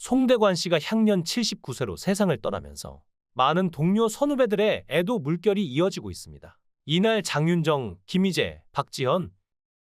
송대관 씨가 향년 79세로 세상을 떠나면서 많은 동료 선후배들의 애도 물결이 이어지고 있습니다. 이날 장윤정, 김희재, 박지현,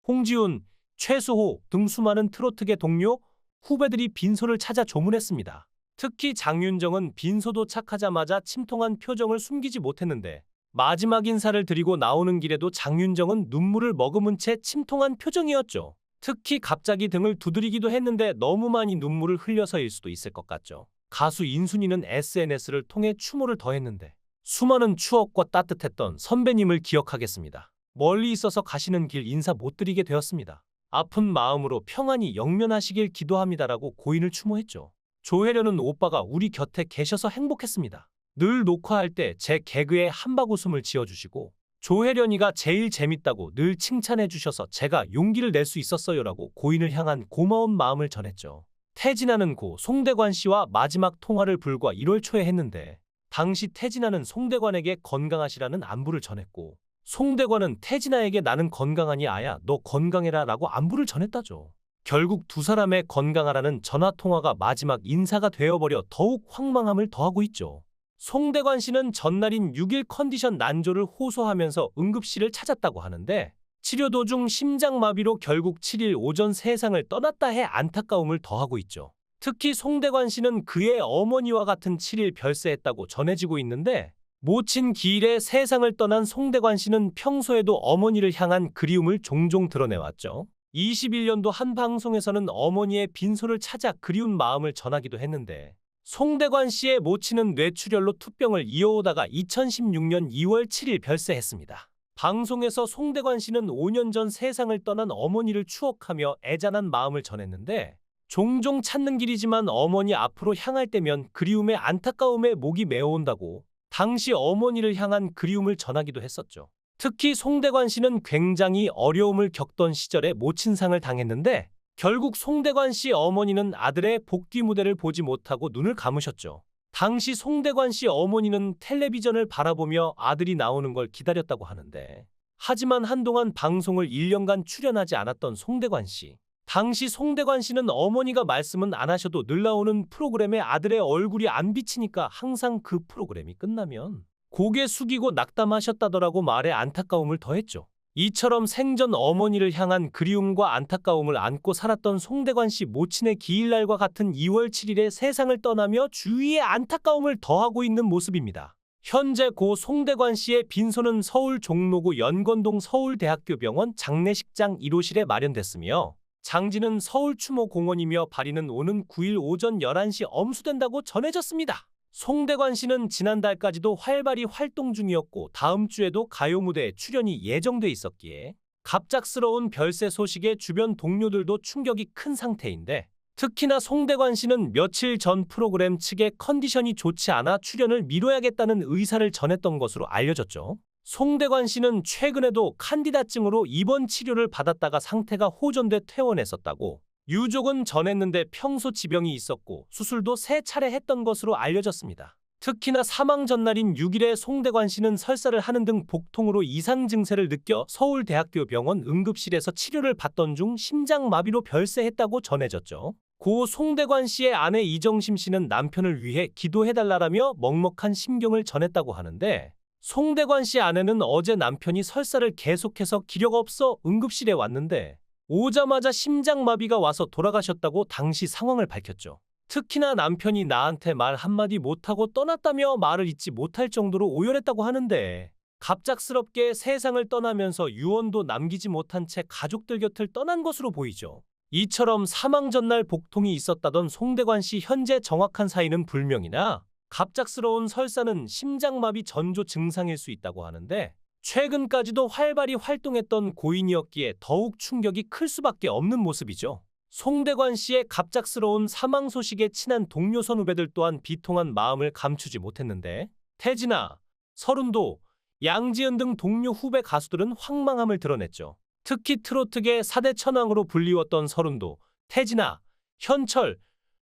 홍지훈, 최수호 등 수많은 트로트계 동료, 후배들이 빈소를 찾아 조문했습니다. 특히 장윤정은 빈소 도착하자마자 침통한 표정을 숨기지 못했는데 마지막 인사를 드리고 나오는 길에도 장윤정은 눈물을 머금은 채 침통한 표정이었죠. 특히 갑자기 등을 두드리기도 했는데 너무 많이 눈물을 흘려서일 수도 있을 것 같죠. 가수 인순이는 SNS를 통해 추모를 더했는데 수많은 추억과 따뜻했던 선배님을 기억하겠습니다. 멀리 있어서 가시는 길 인사 못 드리게 되었습니다. 아픈 마음으로 평안히 영면하시길 기도합니다라고 고인을 추모했죠. 조혜련은 오빠가 우리 곁에 계셔서 행복했습니다. 늘 녹화할 때 제 개그에 한바구음을 지어주시고 조혜련이가 제일 재밌다고 늘 칭찬해 주셔서 제가 용기를 낼 수 있었어요라고 고인을 향한 고마운 마음을 전했죠. 태진아는 고 송대관 씨와 마지막 통화를 불과 1월 초에 했는데 당시 태진아는 송대관에게 건강하시라는 안부를 전했고 송대관은 태진아에게 나는 건강하니 아야 너 건강해라 라고 안부를 전했다죠. 결국 두 사람의 건강하라는 전화통화가 마지막 인사가 되어버려 더욱 황망함을 더하고 있죠. 송대관 씨는 전날인 6일 컨디션 난조를 호소하면서 응급실을 찾았다고 하는데 치료 도중 심장마비로 결국 7일 오전 세상을 떠났다 해 안타까움을 더하고 있죠. 특히 송대관 씨는 그의 어머니와 같은 7일 별세했다고 전해지고 있는데 모친 기일에 세상을 떠난 송대관 씨는 평소에도 어머니를 향한 그리움을 종종 드러내왔죠. 21년도 한 방송에서는 어머니의 빈소를 찾아 그리운 마음을 전하기도 했는데 송대관 씨의 모친은 뇌출혈로 투병을 이어오다가 2016년 2월 7일 별세했습니다. 방송에서 송대관 씨는 5년 전 세상을 떠난 어머니를 추억하며 애잔한 마음을 전했는데 종종 찾는 길이지만 어머니 앞으로 향할 때면 그리움에 안타까움에 목이 메어온다고 당시 어머니를 향한 그리움을 전하기도 했었죠. 특히 송대관 씨는 굉장히 어려움을 겪던 시절에 모친상을 당했는데 결국 송대관 씨 어머니는 아들의 복귀 무대를 보지 못하고 눈을 감으셨죠. 당시 송대관 씨 어머니는 텔레비전을 바라보며 아들이 나오는 걸 기다렸다고 하는데 하지만 한동안 방송을 1년간 출연하지 않았던 송대관 씨. 당시 송대관 씨는 어머니가 말씀은 안 하셔도 늘 나오는 프로그램에 아들의 얼굴이 안 비치니까 항상 그 프로그램이 끝나면 고개 숙이고 낙담하셨다더라고 말에 안타까움을 더했죠. 이처럼 생전 어머니를 향한 그리움과 안타까움을 안고 살았던 송대관 씨 모친의 기일날과 같은 2월 7일에 세상을 떠나며 주위에 안타까움을 더하고 있는 모습입니다. 현재 고 송대관 씨의 빈소는 서울 종로구 연건동 서울대학교병원 장례식장 1호실에 마련됐으며 장지는 서울추모공원이며 발인은 오는 9일 오전 11시 엄수된다고 전해졌습니다. 송대관 씨는 지난달까지도 활발히 활동 중이었고 다음 주에도 가요 무대에 출연이 예정돼 있었기에 갑작스러운 별세 소식에 주변 동료들도 충격이 큰 상태인데 특히나 송대관 씨는 며칠 전 프로그램 측의 컨디션이 좋지 않아 출연을 미뤄야겠다는 의사를 전했던 것으로 알려졌죠. 송대관 씨는 최근에도 칸디다증으로 입원 치료를 받았다가 상태가 호전돼 퇴원했었다고 유족은 전했는데 평소 지병이 있었고 수술도 3차례 했던 것으로 알려졌습니다. 특히나 사망 전날인 6일에 송대관 씨는 설사를 하는 등 복통으로 이상 증세를 느껴 서울대학교병원 응급실에서 치료를 받던 중 심장마비로 별세했다고 전해졌죠. 고 송대관 씨의 아내 이정심 씨는 남편을 위해 기도해달라라며 먹먹한 심경을 전했다고 하는데 송대관 씨 아내는 어제 남편이 설사를 계속해서 기력 없어 응급실에 왔는데 오자마자 심장마비가 와서 돌아가셨다고 당시 상황을 밝혔죠. 특히나 남편이 나한테 말 한마디 못하고 떠났다며 말을 잇지 못할 정도로 오열했다고 하는데 갑작스럽게 세상을 떠나면서 유언도 남기지 못한 채 가족들 곁을 떠난 것으로 보이죠. 이처럼 사망 전날 복통이 있었다던 송대관 씨 현재 정확한 사인은 불명이나 갑작스러운 설사는 심장마비 전조 증상일 수 있다고 하는데 최근까지도 활발히 활동했던 고인이었기에 더욱 충격이 클 수밖에 없는 모습이죠. 송대관 씨의 갑작스러운 사망 소식에 친한 동료 선후배들 또한 비통한 마음을 감추지 못했는데 태진아, 서른도, 양지은 등 동료 후배 가수들은 황망함을 드러냈죠. 특히 트로트계 4대 천왕으로 불리웠던 서른도, 태진아, 현철,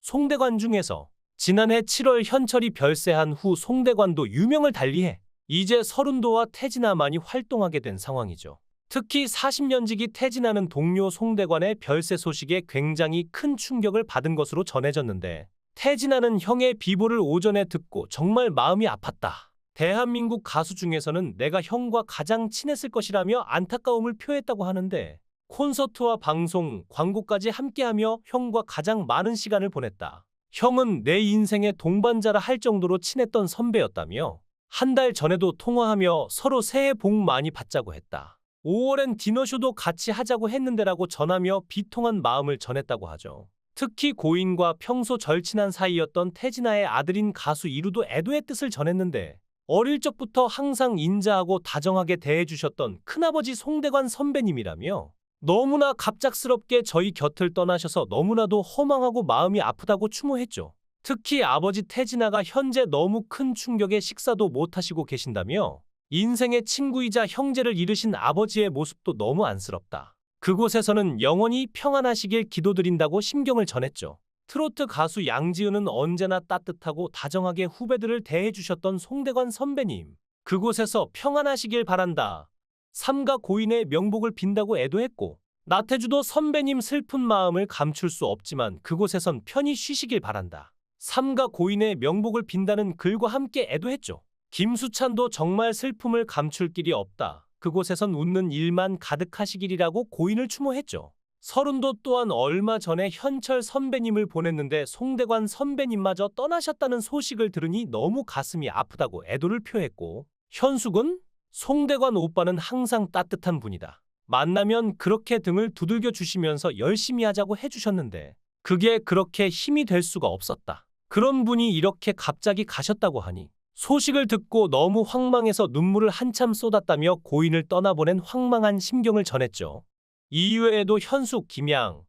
송대관 중에서 지난해 7월 현철이 별세한 후 송대관도 유명을 달리해 이제 서른도와 태진아만이 활동하게 된 상황이죠. 특히 40년지기 태진아는 동료 송대관의 별세 소식에 굉장히 큰 충격을 받은 것으로 전해졌는데 태진아는 형의 비보를 오전에 듣고 정말 마음이 아팠다. 대한민국 가수 중에서는 내가 형과 가장 친했을 것이라며 안타까움을 표했다고 하는데 콘서트와 방송, 광고까지 함께하며 형과 가장 많은 시간을 보냈다. 형은 내 인생의 동반자라 할 정도로 친했던 선배였다며 한 달 전에도 통화하며 서로 새해 복 많이 받자고 했다. 5월엔 디너쇼도 같이 하자고 했는데라고 전하며 비통한 마음을 전했다고 하죠. 특히 고인과 평소 절친한 사이였던 태진아의 아들인 가수 이루도 애도의 뜻을 전했는데 어릴 적부터 항상 인자하고 다정하게 대해주셨던 큰아버지 송대관 선배님이라며 너무나 갑작스럽게 저희 곁을 떠나셔서 너무나도 허망하고 마음이 아프다고 추모했죠. 특히 아버지 태진아가 현재 너무 큰 충격에 식사도 못하시고 계신다며 인생의 친구이자 형제를 잃으신 아버지의 모습도 너무 안쓰럽다. 그곳에서는 영원히 평안하시길 기도드린다고 심경을 전했죠. 트로트 가수 양지은은 언제나 따뜻하고 다정하게 후배들을 대해주셨던 송대관 선배님. 그곳에서 평안하시길 바란다. 삼가 고인의 명복을 빈다고 애도했고 나태주도 선배님 슬픈 마음을 감출 수 없지만 그곳에선 편히 쉬시길 바란다. 삼가 고인의 명복을 빈다는 글과 함께 애도했죠. 김수찬도 정말 슬픔을 감출 길이 없다. 그곳에선 웃는 일만 가득하시길이라고 고인을 추모했죠. 서른도 또한 얼마 전에 현철 선배님을 보냈는데 송대관 선배님마저 떠나셨다는 소식을 들으니 너무 가슴이 아프다고 애도를 표했고 현숙은 송대관 오빠는 항상 따뜻한 분이다. 만나면 그렇게 등을 두들겨 주시면서 열심히 하자고 해주셨는데 그게 그렇게 힘이 될 수가 없었다. 그런 분이 이렇게 갑자기 가셨다고 하니 소식을 듣고 너무 황망해서 눈물을 한참 쏟았다며 고인을 떠나보낸 황망한 심경을 전했죠. 이외에도 현숙, 김양,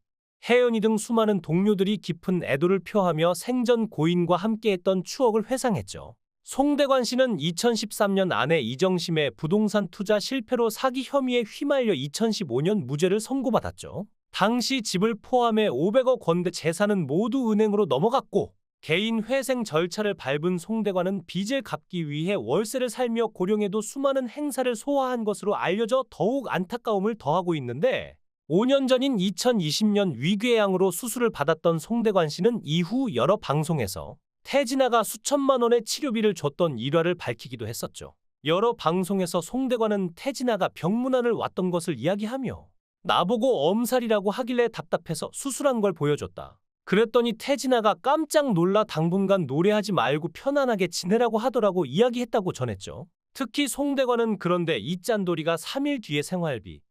혜연이 등 수많은 동료들이 깊은 애도를 표하며 생전 고인과 함께했던 추억을 회상했죠. 송대관 씨는 2013년 아내 이정심의 부동산 투자 실패로 사기 혐의에 휘말려 2015년 무죄를 선고받았죠. 당시 집을 포함해 500억 원대 재산은 모두 은행으로 넘어갔고 개인 회생 절차를 밟은 송대관은 빚을 갚기 위해 월세를 살며 고령에도 수많은 행사를 소화한 것으로 알려져 더욱 안타까움을 더하고 있는데 5년 전인 2020년 위궤양으로 수술을 받았던 송대관 씨는 이후 여러 방송에서 태진아가 수천만 원의 치료비를 줬던 일화를 밝히기도 했었죠. 여러 방송에서 송대관은 태진아가 병문안을 왔던 것을 이야기하며 나보고 엄살이라고 하길래 답답해서 수술한 걸 보여줬다. 그랬더니 태진아가 깜짝 놀라 당분간 노래하지 말고 편안하게 지내라고 하더라고 이야기했다고 전했죠. 특히 송대관은 그런데 이 짠돌이가 3일 뒤에 생활비,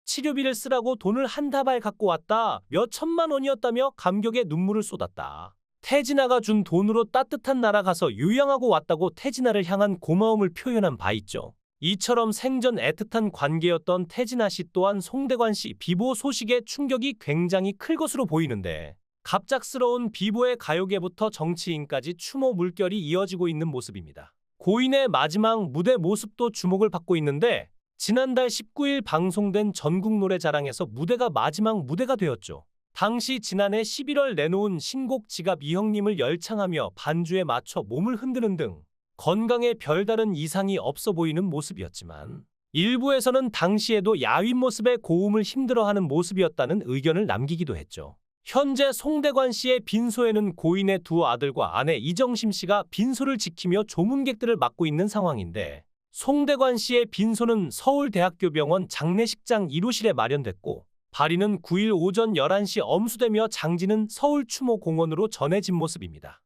치료비를 쓰라고 돈을 한 다발 갖고 왔다. 몇 천만 원이었다며 감격의 눈물을 쏟았다. 태진아가 준 돈으로 따뜻한 나라 가서 요양하고 왔다고 태진아를 향한 고마움을 표현한 바 있죠. 이처럼 생전 애틋한 관계였던 태진아 씨 또한 송대관 씨 비보 소식에 충격이 굉장히 클 것으로 보이는데 갑작스러운 비보의 가요계부터 정치인까지 추모 물결이 이어지고 있는 모습입니다. 고인의 마지막 무대 모습도 주목을 받고 있는데 지난달 19일 방송된 전국노래자랑에서 무대가 마지막 무대가 되었죠. 당시 지난해 11월 내놓은 신곡 지갑 이형님을 열창하며 반주에 맞춰 몸을 흔드는 등 건강에 별다른 이상이 없어 보이는 모습이었지만 일부에서는 당시에도 야윈 모습에 고음을 힘들어하는 모습이었다는 의견을 남기기도 했죠. 현재 송대관 씨의 빈소에는 고인의 두 아들과 아내 이정심 씨가 빈소를 지키며 조문객들을 맡고 있는 상황인데 송대관 씨의 빈소는 서울대학교병원 장례식장 1호실에 마련됐고 발인은 9일 오전 11시 엄수되며 장지는 서울추모공원으로 전해진 모습입니다.